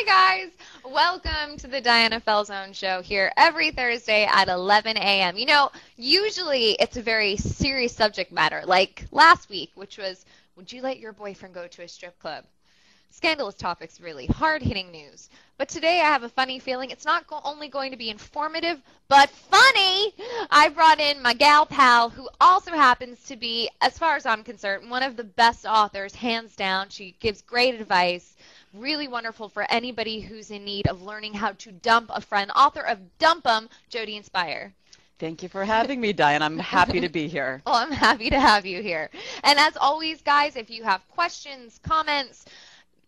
Hi, guys. Welcome to the Diana Falzone Show here every Thursday at 11 a.m. You know, usually it's a very serious subject matter, like last week, which was, would you let your boyfriend go to a strip club? Scandalous topics, really. Hard-hitting news. But today I have a funny feeling. It's not only going to be informative, but funny. I brought in my gal pal, who also happens to be, as far as I'm concerned, one of the best authors, hands down. She gives great advice. Really wonderful for anybody who's in need of learning how to dump a friend. Author of Dump 'Em, Jody Inspire. Thank you for having me, Diane. I'm happy to be here. Well, I'm happy to have you here. And as always, guys, if you have questions, comments,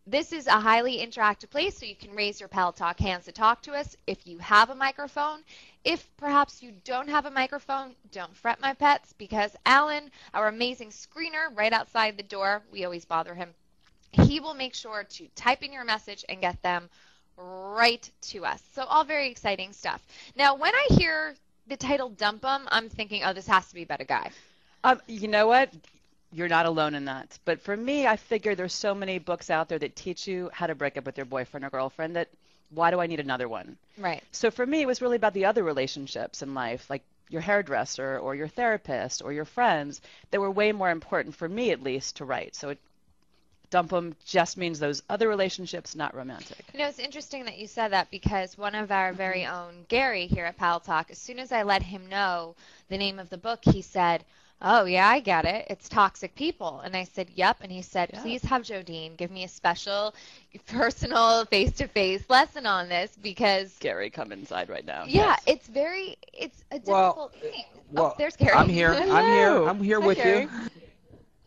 this is a highly interactive place, so you can raise your Paltalk hands to talk to us if you have a microphone. If perhaps you don't have a microphone, don't fret, my pets, because Alan, our amazing screener right outside the door, we always bother him, he will make sure to type in your message and get them right to us. So all very exciting stuff. Now, when I hear the title Dump 'Em, I'm thinking, oh, this has to be about a guy. You know what? You're not alone in that. But for me, I figure there's so many books out there that teach you how to break up with your boyfriend or girlfriend that why do I need another one? Right. So for me, it was really about the other relationships in life, like your hairdresser or your therapist or your friends, that were way more important for me, at least, to write. So Dump 'Em just means those other relationships, not romantic. You know, it's interesting that you said that, because one of our very own, Gary, here at Paltalk, as soon as I let him know the name of the book, he said, oh, yeah, I get it. It's Toxic People. And I said, yep. And he said, please have Jodine give me a special, personal, face-to-face lesson on this, because Gary, come inside right now. Yeah, Yes. it's a difficult thing. Well, there's Gary. I'm here. I'm here Hi, with Gary. you.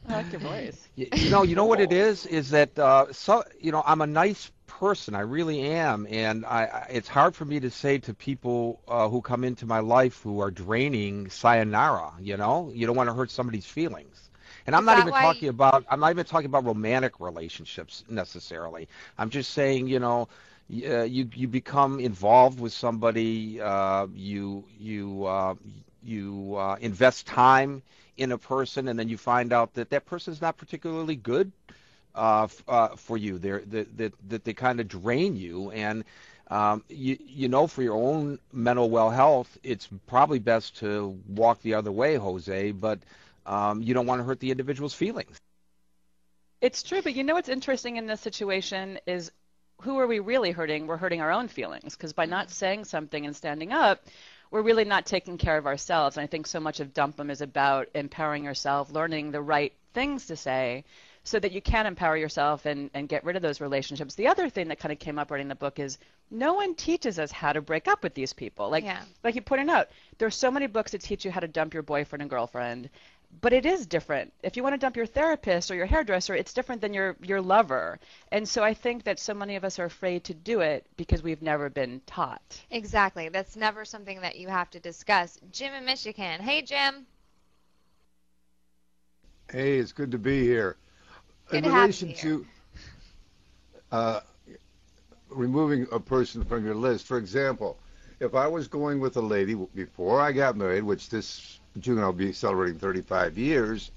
I like your voice. You know what it is that I'm a nice person. I really am, and it's hard for me to say to people who come into my life who are draining, sayonara. You don't want to hurt somebody's feelings. And I'm not even talking about romantic relationships necessarily. I'm just saying, you become involved with somebody, you invest time in a person, and then you find out that person is not particularly good for you. That they kind of drain you, and for your own mental well health, it's probably best to walk the other way, Jose. But you don't want to hurt the individual's feelings. It's true, but you know what's interesting in this situation is, who are we really hurting? We're hurting our own feelings, because by not saying something and standing up, we're really not taking care of ourselves. And I think so much of Dump 'Em is about empowering yourself, learning the right things to say so that you can empower yourself and get rid of those relationships. The other thing that kind of came up writing the book is no one teaches us how to break up with these people. Like you pointed out, there are so many books that teach you how to dump your boyfriend and girlfriend, but it is different. If you want to dump your therapist or your hairdresser, it's different than your lover. And so I think that so many of us are afraid to do it because we've never been taught. Exactly. That's never something that you have to discuss. Jim in Michigan. Hey, Jim. Hey, it's good to be here. Good in to have relation you to removing a person from your list, for example, if I was going with a lady before I got married, which this June I'll be celebrating 35 years,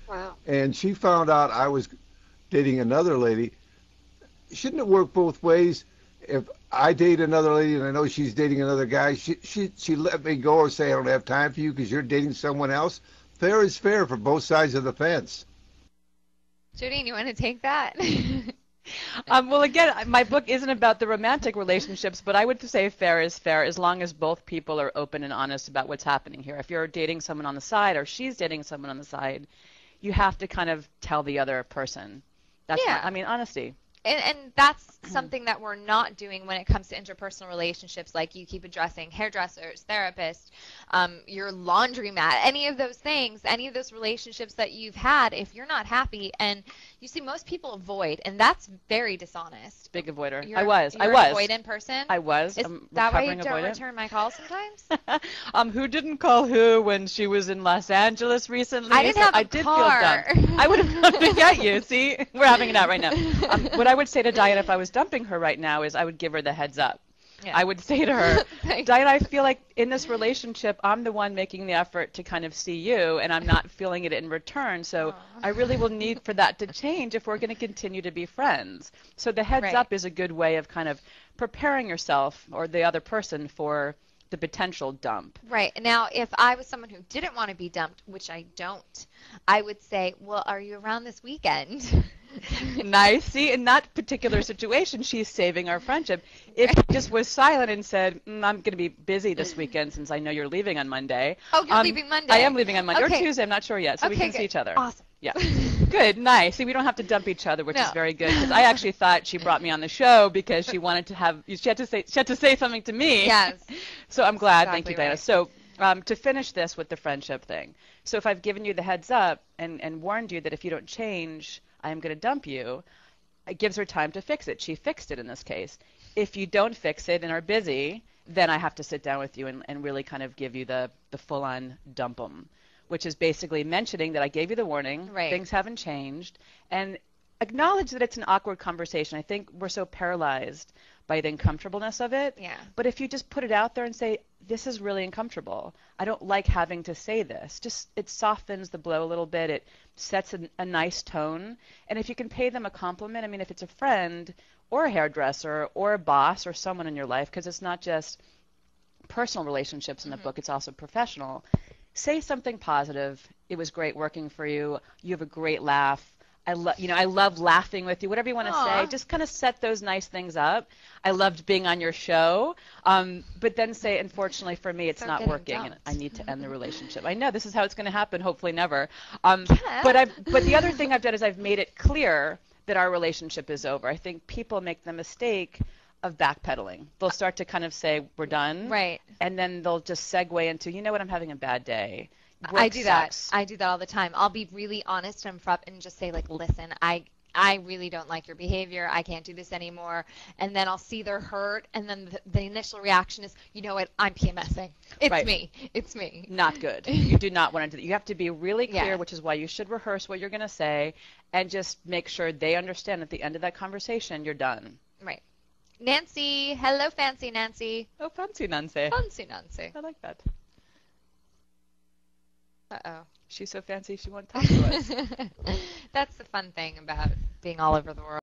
wow, and she found out I was dating another lady, shouldn't it work both ways? If I date another lady and I know she's dating another guy, she let me go or say I don't have time for you because you're dating someone else? Fair is fair for both sides of the fence. Jodine, you want to take that? Well, again, my book isn't about the romantic relationships, but I would say fair is fair as long as both people are open and honest about what's happening here. If you're dating someone on the side or she's dating someone on the side, you have to kind of tell the other person. That's honesty. And that's something that we're not doing when it comes to interpersonal relationships, like you keep addressing hairdressers, therapists, your laundromat, any of those things, any of those relationships that you've had, if you're not happy. And you see, most people avoid, and that's very dishonest. Big avoider. You're I was. an avoidant person? I was. Is that why you don't return my calls sometimes? Who didn't call who when she was in Los Angeles recently? I didn't have a car. Feel dumb. I would have come to get you. See, we're having it out right now. What I would say to Diana if I was dumping her right now is I would give her the heads up. I would say to her, Diana, I feel like in this relationship, I'm the one making the effort to kind of see you, and I'm not feeling it in return. So I really will need for that to change if we're going to continue to be friends. So the heads up is a good way of kind of preparing yourself or the other person for the potential dump. Right. Now, if I was someone who didn't want to be dumped, which I don't, I would say, well, are you around this weekend? Nice. See, in that particular situation, she's saving our friendship. If he just was silent and said, I'm going to be busy this weekend since I know you're leaving on Monday. Oh, you're leaving Monday. I am leaving on Monday or Tuesday. I'm not sure yet, so we can see each other. Awesome. Yeah. Good. Nice. See, we don't have to dump each other, which is very good. Because I actually thought she brought me on the show because she wanted to have. She had to say something to me. Yes. So I'm glad. Exactly. Thank you, Diana. So to finish this with the friendship thing. So if I've given you the heads up and warned you that if you don't change, I am going to dump you, it gives her time to fix it. She fixed it in this case. If you don't fix it and are busy, then I have to sit down with you and really kind of give you the full-on dump 'em, which is basically mentioning that I gave you the warning, things haven't changed, and acknowledge that it's an awkward conversation. I think we're so paralyzed by the uncomfortableness of it. Yeah. But if you just put it out there and say, this is really uncomfortable. I don't like having to say this. Just it softens the blow a little bit. It sets a nice tone. And if you can pay them a compliment, I mean, if it's a friend or a hairdresser or a boss or someone in your life, because it's not just personal relationships in the book, it's also professional, say something positive. It was great working for you. You have a great laugh. I love laughing with you, whatever you want to say. Just kind of set those nice things up. I loved being on your show. But then say, unfortunately for me, it's not working, and I need to end the relationship. I know this is how it's going to happen, hopefully never. But the other thing I've done is I've made it clear that our relationship is over. I think people make the mistake of backpedaling. They'll start to kind of say, we're done. Right. And then they'll just segue into, you know what, I'm having a bad day. I do that. I do that all the time. I'll be really honest and upfront and just say, like, listen, I really don't like your behavior. I can't do this anymore. And then I'll see their hurt, and then the initial reaction is, you know what, I'm PMSing. It's me. It's me. Not good. You do not want to do that. You have to be really clear, which is why you should rehearse what you're going to say, and just make sure they understand at the end of that conversation you're done. Right. Nancy. Hello, Fancy Nancy. Oh, Fancy Nancy. Fancy Nancy. I like that. Uh-oh. She's so fancy she won't talk to us. That's the fun thing about being all over the world.